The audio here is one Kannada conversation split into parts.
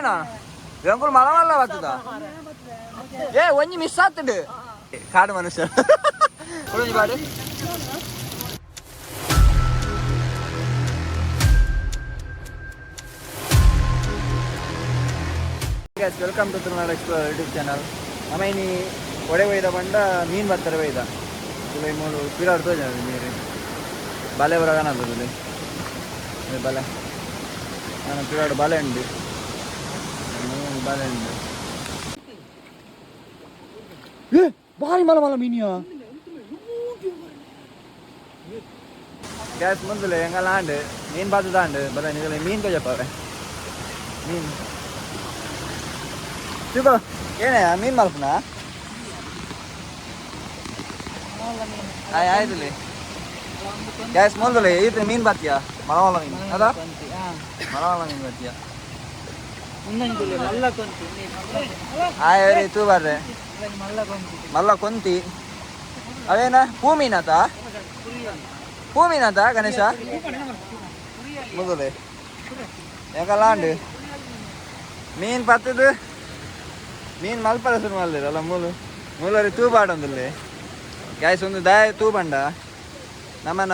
ಬೊಕೇನಾ ಎಂಕುಲು ಮಲ ಮಲ್ಲ ಬರ್ತದ ಏ ಒಂಜಿ ಮಿಸ್ ಆತುಂಡು ಕಾಡು ಮನುಷ್ಯ ಕುಳಿಜಿ ಬಾಡು welcome to Tulunadu explorer YouTube channel ನಮ್ಮ ಇನಿ ಒಡೆ ಒಯ್ದ ಬಂಡ ಮೀನು ಬರ್ತಾರೆ ಒಯ್ದ ಇಲ್ಲಿ ಮೂರು ಪಿರಾಡ್ ತೋಜ ನೀರು ಬಲೆ ಬರಗಾನದಲ್ಲಿ ಬಲೆ ನಾನು ಪಿರಾಡ್ ಬಲೆ ಉಂಡು ಬಲೆ ಉಂಡು ಏ ಭಾರಿ ಮಲ ಮಲ ಮೀನಿಯ ಗ್ಯಾಸ್ ಮುಂದಲೆ ಎಂಗಲ್ಲ ಆಂಡು ಮೀನು ಬಾತದ ಆಂಡು ಬಲೆ ನಿಗಲೆ ಮೀನು ತೋಜಪ್ಪ ಮೀನು ಚುಕೋ ಏನೇ ಮೀನು ಮಲ್ಪನ ಆಯ್ತಲ್ಲಿ ಗ್ಯಾಸ್ ಮೊದಲೇ ಈತ ಮೀನು ಬರ್ತೀಯಾ ಮಲಮಲ ಮೀನು ಅದಾ ಮಲಮಲ ಮೀನು ಬರ್ತೀಯಾ ಆಯ್ರಿ ತೂ ಬರ್ರೆ ಮಲ್ಲ ಕೊಂತಿ ಅವೇನ ಪೂ ಮೀನಾತ ಗಣೇಶ ಮೊದಲೇ ಯಾಕಲ್ಲಾಂಡು ಮೀನು ಪತ್ತದು ಮೀನು ಮಲ್ಪರ ಶುರು ಮಾಡಲಿರಲ್ಲ ಮೂಲರಿ ತೂಬಾಡೊಂದಲ್ಲಿ ಗ್ಯಾಸ್ ಒಂದು ದಾಯ ತೂಬಂಡ ನಮ್ಮನ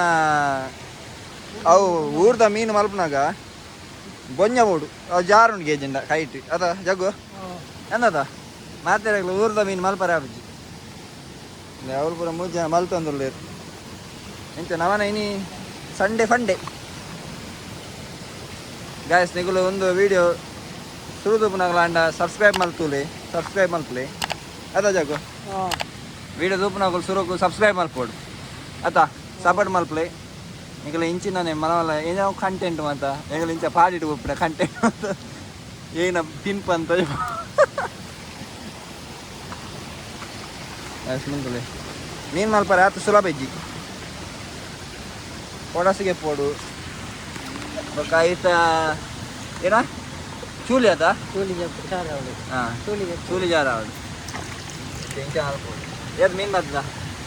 ಅವು ಊರ್ದ ಮೀನು ಮಲ್ಪನಾಗ ಬೊಂಜ ಬೋಡು ಅವು ಜಾರುಂಡು ಗೇಜಿಂದ ಕೈಟ್ ಅದ ಜಗ್ಗು ಎಂದದ ಮಾತಾಡಲ್ಲ ಊರ್ದ ಮೀನು ಮಲ್ಪರ ಆಬಜ್ಜಿ ಅವ್ರು ಪೂರ ಮೂರು ಜನ ಮಲ್ತಂದುಳ್ಳೇರು ಎಂತ ನವನ ಇನಿ ಸಂಡೆ ಫಂಡೆ ಗ್ಯಾಸ್ ನಿಗುಲು ಒಂದು ವಿಡಿಯೋ ಸುರುದೂಪನಾಗಲಾಂಡ ಸಬ್ಸ್ಕ್ರೈಬ್ ಮಲ್ಪಲೆ ಅದ ಜಾಗು ವಿಡಿಯೋ ದೂಪನಾಗಲು ಸುರುಕು ಸಬ್ಸ್ಕ್ರೈಬ್ ಮಲ್ಪೋಡು ಅತ್ತ ಸಪೋರ್ಟ್ ಮಲ್ಪಲೆ ಈಗಲ ಇಂಚಿನ ಮನವಲ್ಲ ಏನೋ ಕಂಟೆಂಟ್ ಮಾತ ಈಗಲ ಇಂಚ ಪಾಡಿಟ್ಟು ಒಪ್ಪಿನ ಕಂಟೆಂಟ್ ಅಂತ ಏನ ತಿನ್ಪ ಅಂತ ಮುಂದಲೆ ಮೀನು ಮಲ್ಪರೆ ಆತ ಸುಲಭ ಇಜ್ಜಿ ಕೊಡಸಿಗೆ ಪೋಡು ಕಾಯಿತ ಏನ ಚೂಲಿ ಅದ ಚೂಲಿ ಜಾರ ಅವಳು ಏದು ಮೀನು ಬರ್ತದ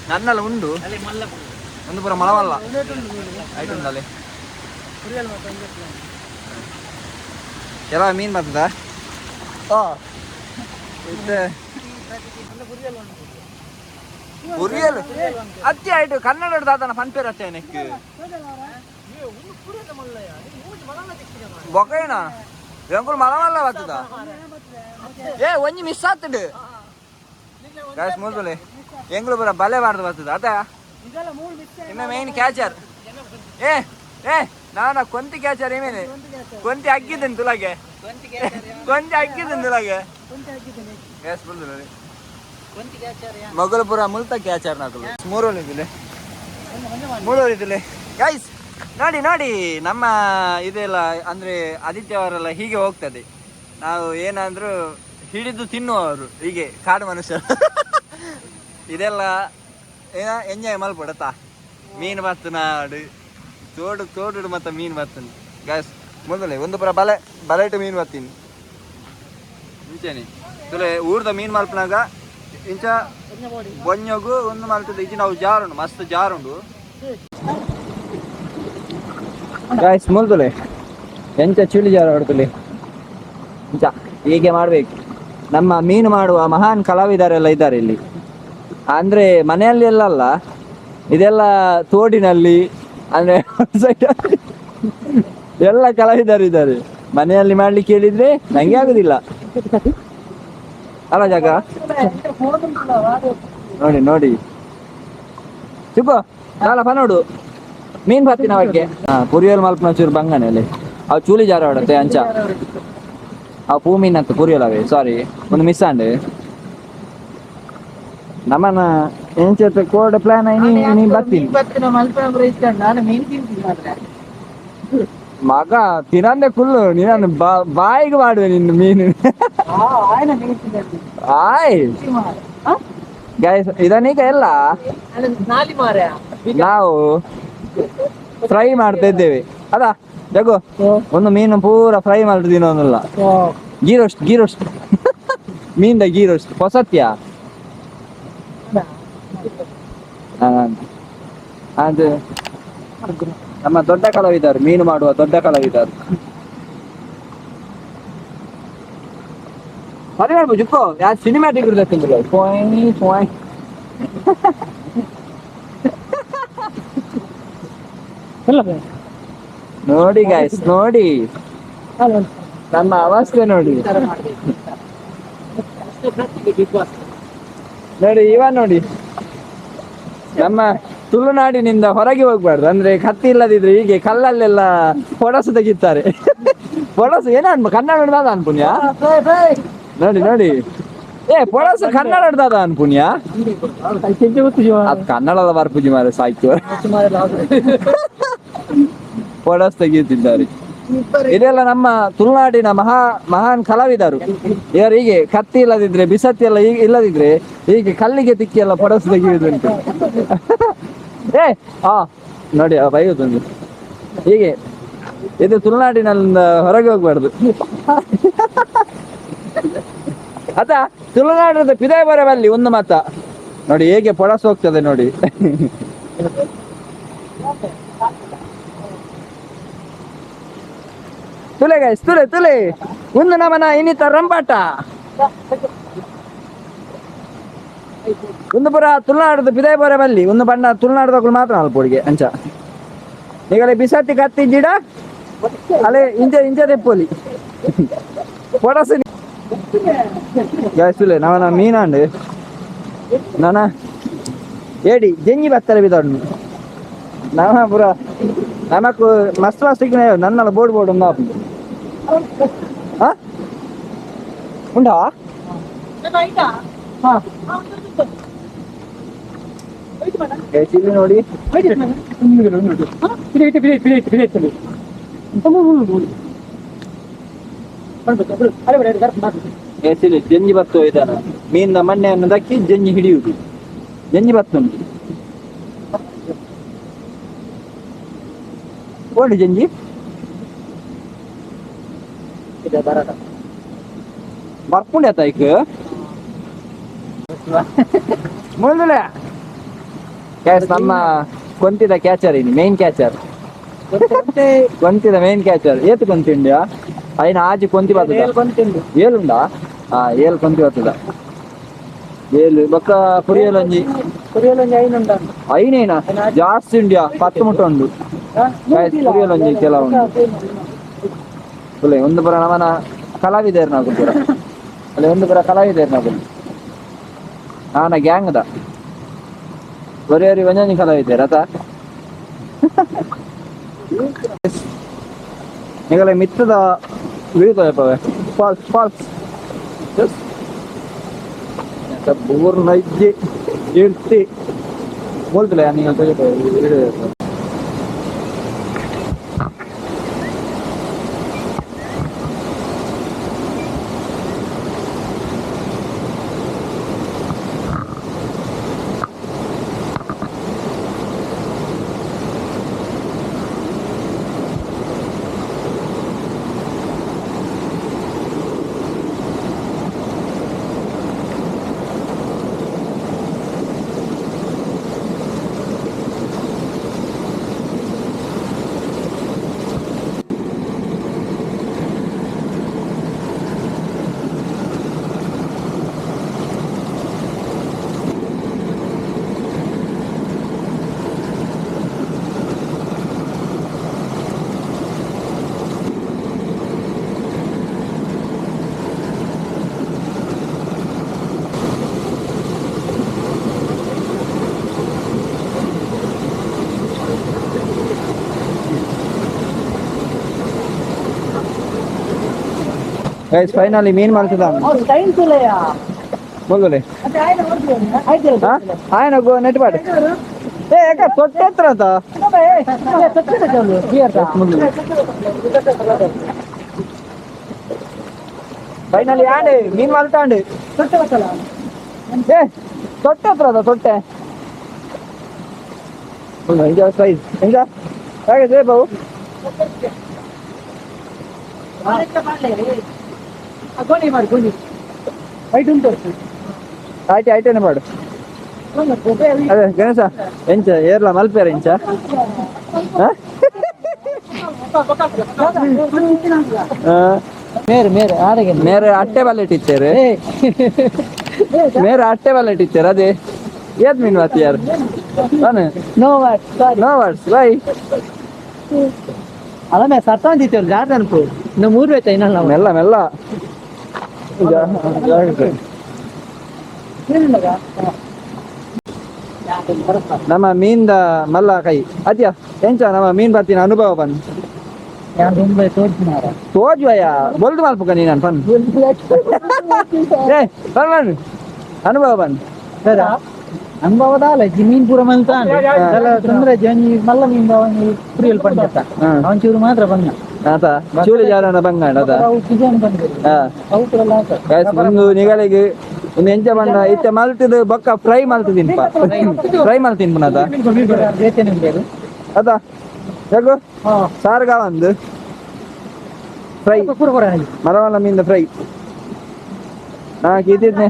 ನನ್ನೆಲ್ಲ ಉಂಡು ಒಂದು ಪೂರ ಮಳವಲ್ಲ ಆಯ್ತುಂಡಲ್ಲಿ ಎಲ್ಲ ಮೀನು ಬರ್ತದ ಪುರಿಯಲು ಅತ್ತಿ ಆಯ್ತು ಕನ್ನಡ ದಾತನ ಪನ್ಪೇರ್ ಅತ್ತೆ ನೆಕ್ಕು ಬೊಕೇನ ಎಂಕುಲು ಮಲ ಮಲ್ಲ ಬರ್ತದ ಏ ಒಂಜಿ ಮಿಸ್ ಆತುಂಡು ಗ್ಯಾಸ್ ಮೊದಲೇ ಎಂಗ್ಳು ಪೂರ ಬಲೆ ಬಾರ್ದು ಬರ್ತದ ಅದ ಇನ್ನ ಮೇನ್ ಕ್ಯಾಚರ್ ಏ ನಾನು ಕೊಂತಿ ಕ್ಯಾಚರ್ ಏಮೇನೆ ಕೊಂತಿ ಹಾಕಿದ್ದೇನೆ ತುಲಾಗೆ ಗ್ಯಾಸ್ ಬಂದು ಮಗಳು ಪೂರ ಮುಲ್ತ ಕ್ಯಾಚರ್ ನಾಕಲು ಮೂರೂರಿದ್ದಿಲ್ಲ ಗೈಸ್ ನೋಡಿ ನಮ್ಮ ಇದೆಲ್ಲ ಅಂದರೆ ಆದಿತ್ಯವರೆಲ್ಲ ಹೀಗೆ ಹೋಗ್ತದೆ ನಾವು ಏನಂದ್ರು ಹಿಡಿದು ತಿನ್ನುವವರು ಹೀಗೆ ಕಾಡು ಮನುಷ್ಯರು ಇದೆಲ್ಲ ಏನ ಎಂಜಾಯ್ ಮಲ್ಪಡತ್ತಾ ಮೀನು ಬತ್ತು ನಾಡು ತೋಡು ಮತ್ತು ಮೀನು ಬರ್ತನೆ ಗ್ಯಾಸ್ ಮೊದಲೇ ಒಂದು ಪುರ ಬಲೆ ಇಟ್ಟು ಮೀನು ಬರ್ತೀನಿ ಇಂಚೇನೆ ತುಲೆ ಊರ್ದ ಮೀನು ಮಲ್ಪನಾಗ ಇಂಚ ಬೊಂಜಗು ಒಂದು ಮಲ್ತದ ಇಜ್ಜಿ ನಾವು ಜಾರುಂಡು ಮಸ್ತ್ ಜಾರುಂಡು ಗಾಯ್ಸ್ ಮೊದಲೇ ಎಂಚ ಚಿಳಿ ಜಾರ ಹೊಡ್ತಲೆ ಇಂಚ ಹೀಗೆ ಮಾಡ್ಬೇಕು ನಮ್ಮ ಮೀನು ಮಾಡುವ ಮಹಾನ್ ಕಲಾವಿದರೆಲ್ಲ ಇದ್ದಾರೆ ಇಲ್ಲಿ ಅಂದ್ರೆ ಮನೆಯಲ್ಲಿ ಎಲ್ಲ ಇದೆಲ್ಲ ತೋಡಿನಲ್ಲಿ ಅಂದ್ರೆ ಎಲ್ಲ ಕಲಾವಿದರಿದ್ದಾರೆ ಮನೆಯಲ್ಲಿ ಮಾಡ್ಲಿಕ್ಕೆ ಹೇಳಿದ್ರೆ ನಂಗೆ ಆಗುದಿಲ್ಲ ಅಲ್ಲ ಜಾಗ ನೋಡಿ ಚುಪ್ಪ ನಾಲ ಪನೋಡು ಮೀನ್ ಬರ್ತೀನಿ ಅವಕ್ಕೆ ಪುರಿಯಲ್ ಮಲ್ಪನ ಚೂರು ಬಂಗನಲ್ಲಿ ಅವು ಚೂಲಿ ಜಾರ ಹೊಡತ್ತೆ ಅಂಚ ಆ ಪೂ ಮೀನತ್ತು ಪುರಿಯಲ್ಲವೇ ಸಾರಿ ಒಂದು ಮಿಸ್ ಆಂಡ್ ನಮ್ಮನ ಎಂಚ ಕೋಡ್ ಪ್ಲಾನ್ ನೀ ಬರ್ತೀನಿ ಮಗ ತಿನ್ನಂದೆ ಕುಲ್ಲು ನೀನು ಬಾಯಿಗೆ ಮಾಡುವೆ ನಿನ್ನ ಮೀನು ಆಯ್ ಗೈಸ್ ಇದನ್ನೀಗ ಎಲ್ಲ ನಾವು ಫ್ರೈ ಮಾಡ್ತಾ ಇದ್ದೇವೆ ಅದ ಜಗು ಒಂದು ಮೀನು ಪೂರ ಫ್ರೈ ಮಾಡ್ತಿದ್ದೀನೋ ಅನ್ನಲ್ಲ ಗೀ ರೋಸ್ಟ್ ಮೀನ್ದ ಗೀ ರೋಸ್ಟ್ ಹೊಸತ್ಯ ಅದು ನಮ್ಮ ದೊಡ್ಡ ಕಲಾವಿದರು ಮೀನು ಮಾಡುವ ದೊಡ್ಡ ಕಲಾವಿದರು ಸರಿ ಮಾಡ್ಬೋದು ಜುಕ್ಕೋ ಯಾರು ಸಿನಿಮ್ಯಾಟಿಕ್ ಇರ್ತದೆ ಪೋಯ್ ಪೋಯ್. ನೋಡಿ ಗಾಯ್ಸ್ ನೋಡಿ ನಮ್ಮ ಅವಸ್ಥೆ ನೋಡಿ. ನೋಡಿ ಇವ ನೋಡಿ ನಮ್ಮ ತುಳುನಾಡಿನಿಂದ ಹೊರಗೆ ಹೋಗ್ಬಾರ್ದು ಅಂದ್ರೆ ಕತ್ತಿ ಇಲ್ಲದಿದ್ರೆ ಹೀಗೆ ಕಲ್ಲಲ್ಲೆಲ್ಲ ಪೊಡಸು ತೆಗಿತಾರೆ. ಪೊಡಸು ಏನ ಕನ್ನಡ ಹಿಡ್ದಾದ ಅನ್ಪುಣ್ಯ ನೋಡಿ ನೋಡಿ. ಪೊಡಸು ಕನ್ನಡ ಹಿಡ್ದಾದ ಅನ್ಪುಣ್ಯ ಅದು ಕನ್ನಡದ ಬರ್ಪುಜಿ ಮಾರ ಸಾಯ್ತು. ಪೊಡಸು ತೆಗೆಯುತ್ತಿದ್ದಾರೆ. ಇದೆಲ್ಲ ನಮ್ಮ ತುಳುನಾಡಿನ ಮಹಾನ್ ಕಲಾವಿದರು. ಇವರು ಹೀಗೆ ಕತ್ತಿ ಇಲ್ಲದಿದ್ರೆ ಬಿಸತ್ತಿ ಎಲ್ಲ ಇಲ್ಲದಿದ್ರೆ ಹೀಗೆ ಕಲ್ಲಿಗೆ ತಿಕ್ಕಿ ಎಲ್ಲ ಪೊಡಸು ತೆಗೆಯುವುದುಂಟು. ನೋಡಿ ಬೈಯುತ್ತೊಂದು ಹೀಗೆ. ಇದು ತುಳುನಾಡಿನಿಂದ ಹೊರಗೆ ಹೋಗ್ಬಾರ್ದು. ಅತ ತುಳುನಾಡಿನ ಪಿದಾಯ ಬರಬಲ್ಲಿ ಒಂದು ಮಾತ ನೋಡಿ ಹೇಗೆ ಪೊಡಸು ಹೋಗ್ತದೆ ನೋಡಿ. ತುಲೆ ಗೈಸ್ ತುಲೆ ತುಲೆ ಒಂದು ನಮನ ಇನ್ನಿತ ರಂಪಾಟ ಒಂದು ಪುರ ತುಳುನಾಡದ ಪಿದಾಯ ಬರ ಬಲ್ಲಿ ಒಂದು ಬಣ್ಣ ತುಳುನಾಡದ ಮಾತ್ರ ಅಲ್ಪೊಡಿಗೆ ಅಂಚ ಈಗಲೇ ಬಿಸತ್ತಿ ಕತ್ತಿ ಗಿಡ ಅಲ್ಲೇ ಇಂಚ ತೆಪ್ಪೋಲಿ ಪೊಡಸು ಗೈಸ್ ತುಲೆ ನವನ ಮೀನಾಂಡು ನಾನ ಏಡಿ ಜಂಜಿ ಬತ್ತಲೆ ಬಿದ್ದಾಡು ನಾವ ಪುರ ನಮಕ್ ಮಸ್ತ್ ಮಸ್ತ್ ನನ್ನಲ್ಲ ಬೋರ್ಡ್ ಒಂದು ಉಂಟಾ ಚಿಲ್ಲಿ ನೋಡಿ ಜಂಜಿ ಬತ್ತು ಇದಾನ ಮೀನಿನ ಮಣ್ಣೆಯನ್ನು ದಕ್ಕಿ ಜಂಜಿ ಹಿಡಿಯುವುದು. ಜಂಜಿ ಬತ್ತು ಓಡಿ ಜಂಜಿ ಬರ್ಪುಂಡೆ ಆತ ಈಗ ಮುಳ್ಳುಲೆ ನಮ್ಮ ಕೊಂತಿದ ಕ್ಯಾಚರ್ ini ಮೇನ್ ಕ್ಯಾಚರ್ ಕೊಂತಿದ ಮೇನ್ ಕ್ಯಾಚರ್ ಏತು ಕೊಂತಿಂಡ್ಯಾ అయిన ಆಜಿ ಕೊಂತಿ ಬರ್ತದ ಏಲುಂಡಾ ಏಲ್ ಕೊಂತಿ ಬರ್ತದ ಏಲು ಬೊಕ್ಕ ಪುರಿಯಲೊಂಜಿ ಐನೇನಾ ಜಾಸ್ತಿ ಉಂಡ್ಯಾ 10 ಮುಟ್ಟ ಉಂಡು ಪುರಿಯಲೊಂಜಿ ಕೆಲವುಂಡು ಒಳ್ಳೆ ಒಂದು ಪುರ ನಮನ ಕಲಾವಿದರು ನಾವು ಪುರ ಅಲ್ಲೇ ಒಂದು ಪುರ ಕಲಾವಿದರು ನಾವು ನಾನ ಗ್ಯಾಂಗ್ದ ಬರೀ ಒಂಜೊಂಜಿ ಕಲಾವಿದ್ದಾರೆ ಆತ ಈಗಲೇ ಮಿತ್ತದ ಬೀಳ್ತವೆ ಫಾಲ್ಸ್ ಫಾಲ್ಸ್ ಬೋರ್ನ ಇಜ್ಜಿ ಇರ್ತಿ ಬೋಲ್ತಿಲ್ಲ ನೀವು ಗೈಸ್ ಫೈನಲಿ ಮೀನ್ ಮಾಡ್ತಿದ್ದ बोल ఆయన నెట్ పాడు ఏ ఎక్క తొట్టెత్రత ಫೈನಲಿ ಆಂಡೆ ಮೀನ್ ಮಲ್ತಾಂಡು ಏ ತೊಟ್ಟೆತ್ರದ ತೊಟ್ಟೆ ಹಿಂಗ ಸೈಜ್ ಹಿಂಗ ಹೇಗೆ ಬಾವು ಗೋಣಿ ಮಾಡಿ ಗೋಣಿ ಹೈಟ್ ಉಂಟು ಆಯ್ತು ಆಯ್ತೇನೆ ಮಾಡು ಅದೇ ಗಣೇಶ ಎಂಚ ಏರ್ಲ ಮಲ್ಪೇರ ಇಂಚ मेरे अट्टे वाले टीचर मेरे अट्टे वाले टीचर अदे ಏತ್ ಮೀನ್ ಮಾತು ಯಾರು ನಾನು ನೋ ವರ್ಡ್ಸ್ ಬೈ ಅಲ್ಲ ಮೇ ಸತ್ತಂದಿತ್ತು ಜಾರ್ದ ಅನ್ಕೋ ನಮ್ಮ ಊರು ಆಯ್ತಾ ಇನ್ನಲ್ಲ ಮೆಲ್ಲ ಮೆಲ್ಲ ನಮ್ಮ ಮೀನ್ದ ಮಲ್ಲ ಕೈ ಅದ್ಯಾ ಎಂಚ ನಮ್ಮ ಮೀನ್ ಬರ್ತೀನಿ ಅನುಭವ ಬಂದು ತೋಜ್ವಯ್ಯ ಬೊಲ್ದು ಮಲ್ಪಕ ನೀ ನಾನು ಬಂದು ಏ ಬನ್ ಅನುಭವ ಬಂದು ಅನುಭವದಾಲ ಮೀನ್ ಪೂರ ಮಲ್ತಾನ ತೊಂದ್ರೆ ಜನಿ ಮಲ್ಲ ಮೀನ್ ಪುರಿಯಲ್ ಪಂಡತ ಅವನ್ ಚೂರು ಮಾತ್ರ ಬಂದ ಆತ ಚೂರು ಜಾರನ ಬಂಗಾಡ ಅದ ಒಂದು ನಿಗಲಿಗೆ ಒಂದು ಎಂಚ ಬಂಡ ಇತ್ತ ಮಲ್ತಿದ್ ಬೊಕ್ಕ ಫ್ರೈ ಮಲ್ತಿದ್ದೀನಿ ಫ್ರೈ ಮಲ್ತೀನಿ ಪುನಃ ಅದ ಯಾಕೋ ಸಾರ್ಗ ಒಂದು ಫ್ರೈ ಮರವಲ್ಲ ಮೀನ್ ಫ್ರೈ ನಾ ಇದ್ದಿದ್ನೆ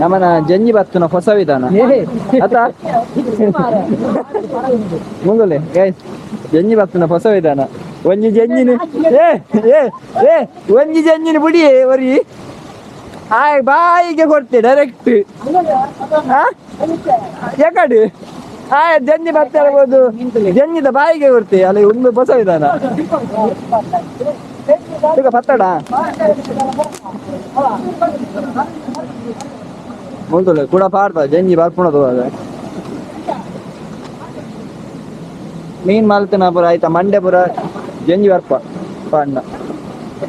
ನಮ್ಮನ ಜಂಜಿ ಬತ್ತುನ ಹೊಸ ವಿಧಾನ ಆತ ಮುಂಗಲೆ ಗೈಸ್ ಜಂಜಿ ಬತ್ತುನ ಹೊಸ ವಿಧಾನ ಒಂಜಿ ಜಂಜಿನ ಏ ಏ ಏ ಒಂಜಿ ಜಂಜಿನ ಬುಡಿ ಒರಿ ಆಯ್ ಬಾಯಿಗೆ ಕೊಡ್ತೆ ಡೈರೆಕ್ಟ್ ಯಾಕಡೆ ಆಯ್ ಜಂಜಿ ಬತ್ತ ಹೇಳ್ಬೋದು ಜಂಜಿದ ಬಾಯಿಗೆ ಕೊಡ್ತೆ ಅಲ್ಲಿ ಒಂದು ಹೊಸ ವಿಧಾನ ಈಗ ಪತ್ತಡ ಮುಂದಲೆ ಕೂಡ ಪಾಡ್ದ ಜಂಜಿ ಬರ್ಪುಣದು ಅದ ಮೀನ್ ಮಾಲ್ತನ ಪುರ ಆಯ್ತಾ ಮಂಡ್ಯ ಪುರ ಜಂಜಿ ಬರ್ಪ ಪಾಡ್ನ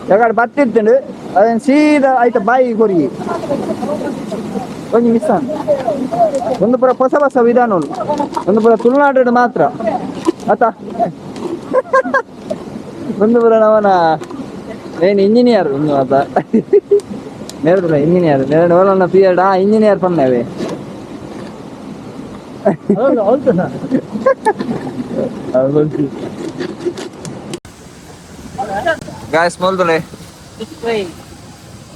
ಯಾಕಡೆ ಬತ್ತಿರ್ತೇನೆ ಅದನ್ನ ಸೀದಾ ಆಯ್ತಾ ಬಾಯಿ ಕೊರಿ ಒಂಜಿ ಮಿಸ್ ಒಂದು ಪುರ ಹೊಸ ಹೊಸ ವಿಧಾನ ಒಂದು ಪುರ ತುಳುನಾಡು ಮಾತ್ರ ಆತ ಒಂದು ಪುರ ನವನ నేను ఇంజనీర్ అత నేర్పుతున్నా ఇంజనీర్ నేను ఎవరన్నా పియడా ఇంజనీర్ పన్నవి ಗಾಯ್ಸ್ ಮೊಲ್ದಲೆ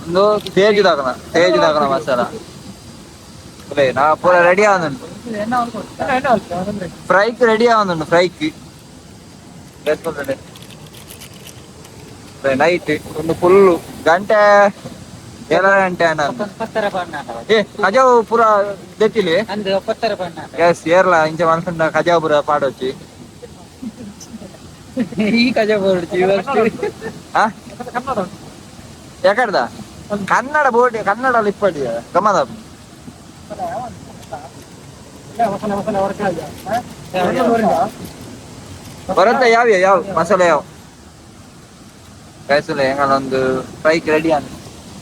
ಒಂದು ತೇಜ್ ದಾಕನ ಮಸಾಲ ನಾ ಪೂರ ರೆಡಿ ಆವನುಂಟು ಫ್ರೈಕ್ ರೆಡಿ ಆವನುಂಟು ಫ್ರೈಕ್ ನೈಟ್ ಒಂದು ಫುಲ್ಲು ಗಂಟೆ 7 ಗಂಟೆ ಏ ಕಜಾವು ಪೂರ ದೆತ್ತಿಲಿ ಎಸ್ ಏರ್ಲ ಇಂಚ ಮನ್ಸಂಡ ಕಜಾವು ಪೂರ ಪಾಡೋಚಿ ಈ ಕಜಾವು ಯಾಕಡ್ದ ಕನ್ನಡ ಬೋರ್ಡ್ ಕನ್ನಡ ಇಪ್ಪಡಿ ಗಮನ ಬರುತ್ತೆ ಯಾವ ಮಸಾಲೆ ಯಾವ ಕಾಯಿಸಲ್ಲ ಹೆಂಗಲ್ಲೊಂದು ಫ್ರೈಕ್ ರೆಡಿ ಅಂತ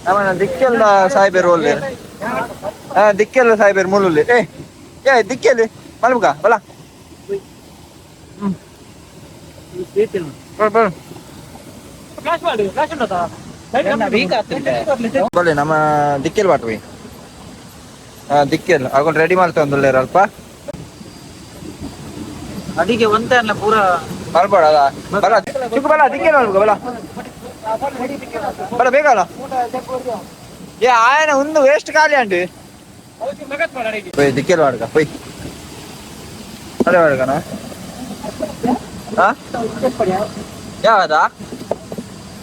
ಆಮೇಲೆ ದಿಕ್ಕೆಲ್ಲ ಸಾಯ್ಬೇರು ಒಳ್ಳೆ ದಿಕ್ಕೆಲ್ಲ ಸಾಯ್ಬೇರು ಮುಳ್ಳುಲ್ಲಿ ಏ ದಿಕ್ಕೆಲ್ಲಿ ಮಲ್ಬಕ ಬಲ ಬಲೆ ನಮ್ಮ ದಿಕ್ಕೆಲ್ ಬಾಟ್ವಿ ದಿಕ್ಕೆಲ್ ಆಗೊಂಡು ರೆಡಿ ಮಾಡ್ತಾ ಒಂದೊಳ್ಳೆ ಅಲ್ಪ ಅಡಿಗೆ ಒಂದೇ ಅಲ್ಲ ಪೂರ ಬರ್ಬೇಡ ಅದ ಬಲ ಚಿಕ್ಕ ಬಲ ದಿಕ್ಕೆಲ್ ಮಾಡ್ಬೇಕು ಬಲ ಬಲ ಬೇಕಲ್ಲ ಏ ಆಯನ ಒಂದು ವೇಸ್ಟ್ ಖಾಲಿ ಅಂಡಿ ದಿಕ್ಕೆಲ್ ವಾಡ್ಕ ಪೊಯ್ ಅದೇ ವಾಡ್ಕನ ಯಾವದ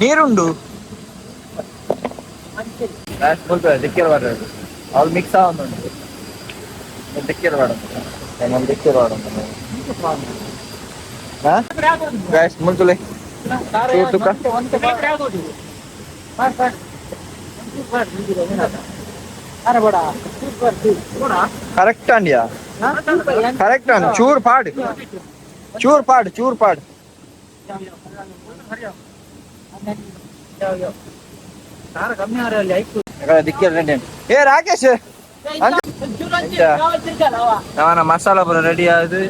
ನೀರುಂಡು ದಿಕ್ಕೆಲ್ ವಾಡ ಅವ್ರು ಮಿಕ್ಸ್ ಆಗುಂಟು ದಿಕ್ಕೆಲ್ ವಾಡ ದಿಕ್ಕೆಲ್ ವಾಡ ಗಾಯ್ಸ್ ಮುಂಚುಲೆ ಕರೆಕ್ಟ್ ಅಂಡಿಯಾ ಕರೆಕ್ಟ್ ಅಂಡ್ ಚೂರ್ ಪಾಡ್ ದಿಕ್ಕಿ ಏ ರಾಕೇಶ್ ಅವನ ಮಸಾಲಾ ಪೂರ ರೆಡಿ ಆಯ್ತು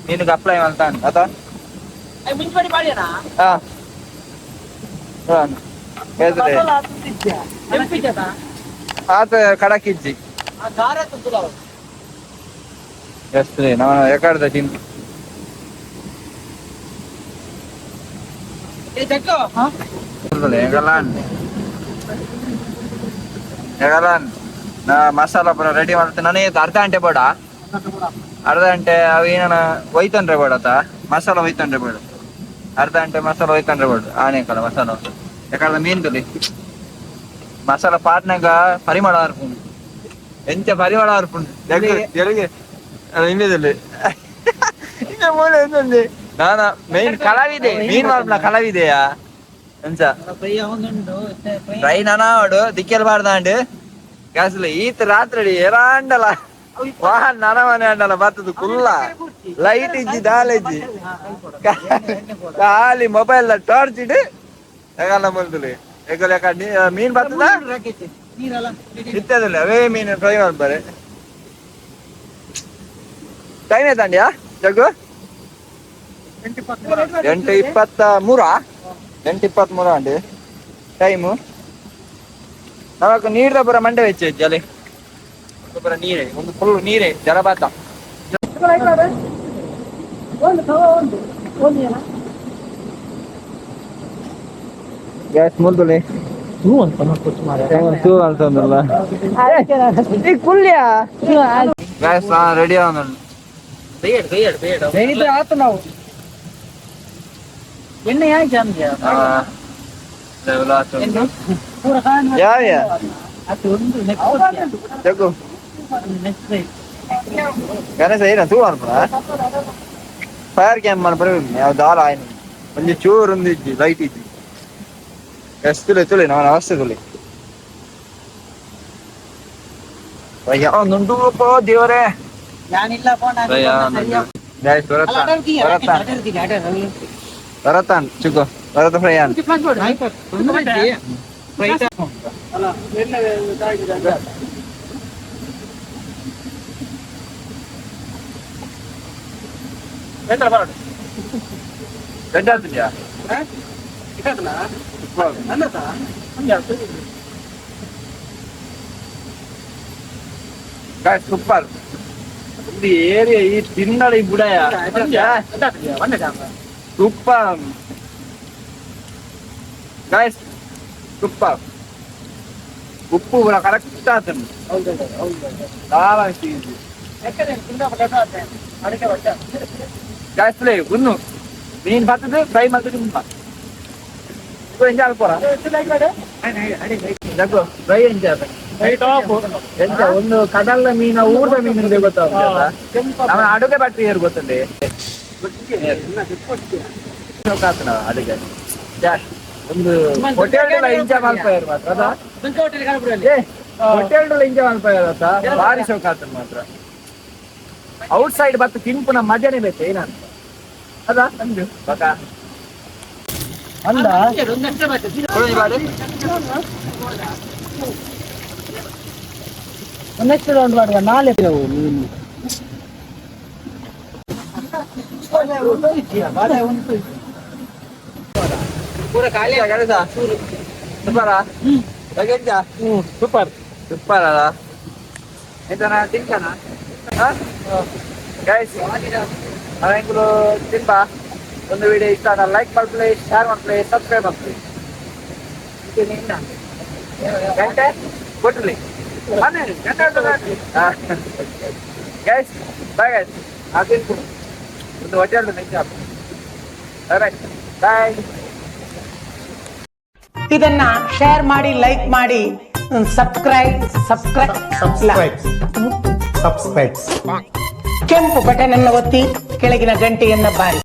ನಿನಗೆ ಅಪ್ಲೈ ಮಾಡ್ತಾನೆ ಆತ ಆತ ಕಡಕಿಜ್ಜಿ ಎಷ್ಟು ನಾವು ಯಾಕಡ್ದ ತಿಂದು ನಾ ಮಸಾಲಾ ಪೂರ ರೆಡಿ ಮಾಡ್ತೇನೆ ನನಗೆ ಅರ್ಧ ಗಂಟೆ ಬೇಡ ಅರ್ಧ ಗಂಟೆ ಅವೇನ ಒಯ್ತಂಡ್ರೆ ಬೇಡತ್ತ ಮಸಾಲ ಒಯ್ತಂಡ್ರೆ ಬೇಡ ಅರ್ಧ ಗಂಟೆ ಮಸಾಲ ಹೋಯ್ಕೊಂಡ್ರೆ ಬಿಡು ಆನೆ ಕಲ ಮಸಾಲ ಯಾಕಂದ್ರೆ ಮೀನ್ ತುಳಿ ಮಸಾಲ ಪಾಟ್ನಾಗ ಪರಿಮಳ ಅರ್ಪುಂಡು ಎಂಚ ಪರಿಮಳ ಅರ್ಪುಂಡು ಎಲ್ಲಿಗೆ ಇನ್ನಿದಲ್ಲಿ ಈಗ ಮೂಳೆ ಎಂತಂದೆ ನಾನ ಮೇನ್ ಕಲಾವಿದೆ ಮೀನ್ ಮಾಡ್ಬಿಡ ಕಲಾವಿದೆಯಾ ಎಂಚ ಫ್ರೈ ನಾನಾಡು ದಿಕ್ಕೆಲ್ಬಾರ್ದಾಂಡು ಗ್ಯಾಸ್ಲಿ ಈತ ರಾತ್ರಿ ಎರಾಂಡಲ ವಾಹನ್ ನನವನೆ ಅಂಡಲ ಬರ್ತದು ಕುಲ್ಲ ಲೈಟ್ ಇಜ್ಜಿ ದಾಲೆಜ್ಜಿ ಖಾಲಿ ಮೊಬೈಲ್ ಟಾರ್ಚ್ ಇಡು ಯಾಕಲ್ಲ ಮುಂದಲಿ ಯಾಕ ಮೀನ್ ಬರ್ತದ ಇತ್ತದಿಲ್ಲ ಅವೇ ಮೀನ್ ಫ್ರೈ ಮಾಡ್ಬಾರೆ ಟೈಮ್ ಆಯ್ತಂಡ್ಯಾ ಜಗ್ಗು 8:23 8:23 ಅಂಡಿ ಟೈಮು ನಮಕ್ ನೀರ್ದ ಪುರ ಮಂಡೆ ವೆಚ್ಚ ಜಲೆ ಪುರ ನೀರೇ ಒಂದು ಫುಲ್ ನೀರೇ ಜಲಪಾತ ಗ್ಯಾಸ್ ಮುಲ್ದುಲೆ ಗ್ಯಾಸ್ ರೆಡಿ ಆಗ ನಾವು ಎಣ್ಣೆ ಯಾಕೆ ಜಗ್ಗು ಗಣೇಶ ಏನ ತೂ ಅನ್ಪಡ ಫೈರ್ ಕ್ಯಾಂಪ್ ಮಾಡ್ಬರ ಯಾವ ದಾರ ಆಯ್ತು ಒಂಜಿ ಚೂರು ಒಂದು ಇಜ್ಜಿ ಲೈಟ್ ಇಜ್ಜಿ ಎಷ್ಟು ತುಳಿ ನಾನು ಅವಸ್ಥೆ ತುಳಿ ಒಂದುಂಟು ದೇವರೇ ಬರತಾನ್ ಚಿಕ್ಕು ಬರತ ಫ್ರೈ ಅನ್ ಸೂಪರ್ ఇది ఏరియా ఈ తిన్నాడు ఈ బుడయ సూపర్ గైస్ సూపర్ ఉప్పు కూడా కరెక్ట్ అవుతుంది చాలా ఈజీ గైస్ లే ఉನ್ನು ಮೀನ್ ಬರ್ತದೆ ಫ್ರೈ ಮಾಡ್ತಿದ್ದು ಎಂಜಾಯ್ ಪೋರ ಜಗ್ಗು ಫ್ರೈ ಎಂಜಾಯ್ ಎಂತ ಒಂದು ಕಡಲ ಮೀನ ಊಟದ ಮೀನಿಂದ ಗೊತ್ತಾಗ ನಮ್ಮ ಅಡುಗೆ ಭಟ್ರಿ ಯಾರು ಗೊತ್ತಂడి ಅಡುಗೆ ಒಂದು ಹೋಟೆಲ್ ಇಂಚ ಮಲ್ಪಾಯರು ಮಾತ್ರ ಅದ ಹೋಟೆಲ್ ಇಂಚ ಮಲ್ಪಾಯರು ಅತ್ತ ಭಾರಿ ಶೋಕ ಆಗ್ತದೆ ಮಾತ್ರ ಔಟ್ ಸೈಡ್ ಬತ್ತು ತಿನ್ಪುನ ಮಜಾನೇ ಬೇಕು ಏನಂತ ಅದ ಅಂದು ಬಕ ಅಂದ ನೆಕ್ಸ್ಟ್ ರೌಂಡ್ ಮಾಡುವ ನಾಳೆ ಸೂಪರ್ ಸೂಪರ್ ಅಲ್ಲ ಎಂತನ ತಿನ್ಕನ ಗೈಸ್ ಅವೆಂಕಲು ತಿನ್ಪ ಒಂದು ವಿಡಿಯೋ ಇಷ್ಟ ಆದ ಲೈಕ್ ಮಾಡ್ಕೊಳ್ಳಿ ಶೇರ್ ಮಾಡ್ಕೊಳ್ಳಿ ಸಬ್ಸ್ಕ್ರೈಬ್ ಮಾಡ್ಕೊಳ್ಳಿ ಗಂಟೆ ಕೊಟ್ರಲಿ ಗೈಸ್ ಬಾಯ್ ಗೈಸ್ ಹಾಕಿತ್ತು ಒಂದು ಹೋಟೆಲ್ ಬಾಯ್ ಇದನ್ನ ಶೇರ್ ಮಾಡಿ ಲೈಕ್ ಮಾಡಿ ಸಬ್ಸ್ಕ್ರೈಬ್ ಕೆಂಪು ಬಟನ್ ಅನ್ನು ಒತ್ತಿ ಕೆಳಗಿನ ಗಂಟೆಯನ್ನ ಬಾರಿ